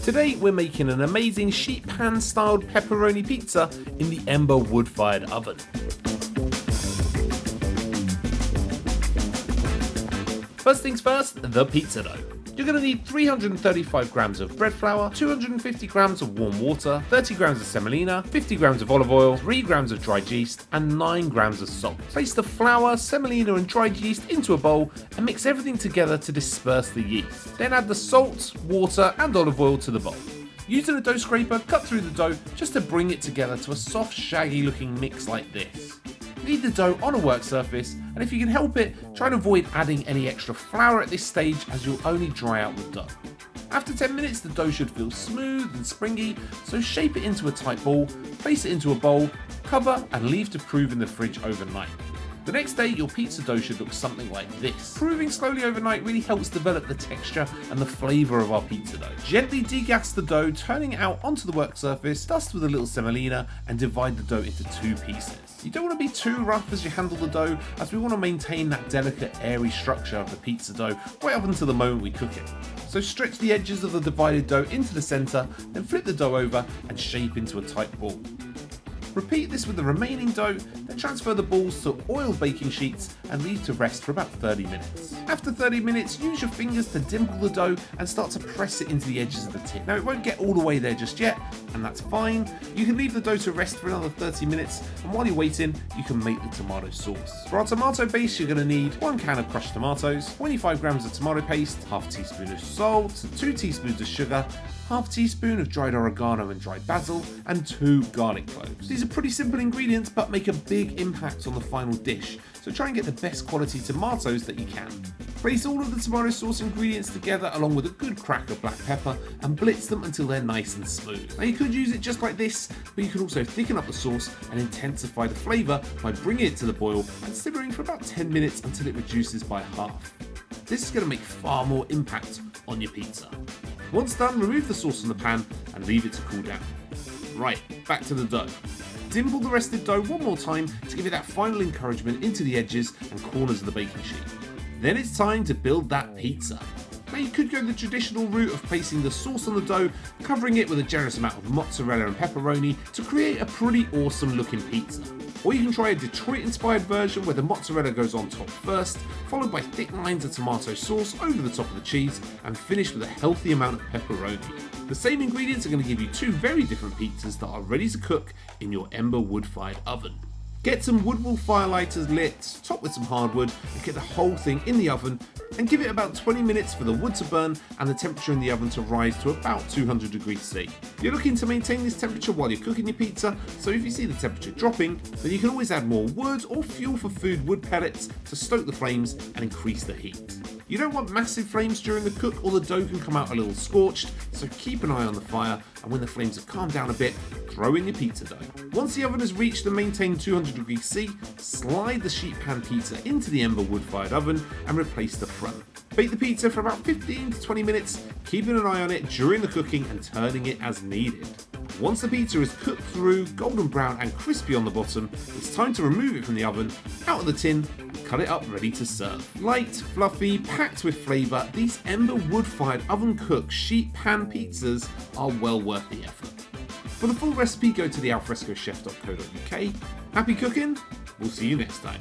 Today we're making an amazing sheet pan styled pepperoni pizza in the Ember wood fired oven. First things first, the pizza dough. You're going to need 335 grams of bread flour, 250 grams of warm water, 30 grams of semolina, 50 grams of olive oil, 3 grams of dried yeast, and 9 grams of salt. Place the flour, semolina, and dried yeast into a bowl and mix everything together to disperse the yeast. Then add the salt, water, and olive oil to the bowl. Using a dough scraper, cut through the dough just to bring it together to a soft, shaggy looking mix like this. Knead the dough on a work surface, and if you can help it, try and avoid adding any extra flour at this stage as you'll only dry out the dough. After 10 minutes the dough should feel smooth and springy, so shape it into a tight ball, place it into a bowl, cover and leave to prove in the fridge overnight. The next day your pizza dough should look something like this. Proving slowly overnight really helps develop the texture and the flavour of our pizza dough. Gently degas the dough, turning it out onto the work surface, dust with a little semolina and divide the dough into 2 pieces. You don't want to be too rough as you handle the dough, as we want to maintain that delicate airy structure of the pizza dough right up until the moment we cook it. So stretch the edges of the divided dough into the centre, then flip the dough over and shape into a tight ball. Repeat this with the remaining dough, then transfer the balls to oiled baking sheets and leave to rest for about 30 minutes. After 30 minutes, use your fingers to dimple the dough and start to press it into the edges of the tin. Now it won't get all the way there just yet, and that's fine. You can leave the dough to rest for another 30 minutes, and while you're waiting, you can make the tomato sauce. For our tomato base, you're going to need 1 can of crushed tomatoes, 25 grams of tomato paste, half teaspoon of salt, 2 teaspoons of sugar, half teaspoon of dried oregano and dried basil, and 2 garlic cloves. These are pretty simple ingredients but make a big impact on the final dish, so try and get the best quality tomatoes that you can. Place all of the tomato sauce ingredients together along with a good crack of black pepper and blitz them until they're nice and smooth. Now you could use it just like this, but you can also thicken up the sauce and intensify the flavour by bringing it to the boil and simmering for about 10 minutes until it reduces by half. This is going to make far more impact on your pizza. Once done, remove the sauce from the pan and leave it to cool down. Right, back to the dough. Dimple the rested dough one more time to give it that final encouragement into the edges and corners of the baking sheet. Then it's time to build that pizza. Now you could go the traditional route of placing the sauce on the dough, covering it with a generous amount of mozzarella and pepperoni to create a pretty awesome looking pizza. Or you can try a Detroit inspired version where the mozzarella goes on top first, followed by thick lines of tomato sauce over the top of the cheese, and finished with a healthy amount of pepperoni. The same ingredients are going to give you 2 very different pizzas that are ready to cook in your Ember wood fired oven. Get some wood wool firelighters lit, top with some hardwood, and get the whole thing in the oven and give it about 20 minutes for the wood to burn and the temperature in the oven to rise to about 200 degrees C. You're looking to maintain this temperature while you're cooking your pizza, so if you see the temperature dropping, then you can always add more wood or fuel for food wood pellets to stoke the flames and increase the heat. You don't want massive flames during the cook or the dough can come out a little scorched, so keep an eye on the fire, and when the flames have calmed down a bit, throw in your pizza dough. Once the oven has reached and maintained 200 degrees C, slide the sheet pan pizza into the Ember wood fired oven and replace the front. Bake the pizza for about 15 to 20 minutes, keeping an eye on it during the cooking and turning it as needed. Once the pizza is cooked through, golden brown and crispy on the bottom, it's time to remove it from the oven, out of the tin, and cut it up ready to serve. Light, fluffy, packed with flavour, these Ember wood-fired oven-cooked sheet pan pizzas are well worth the effort. For the full recipe, go to the alfrescochef.co.uk. Happy cooking, we'll see you next time.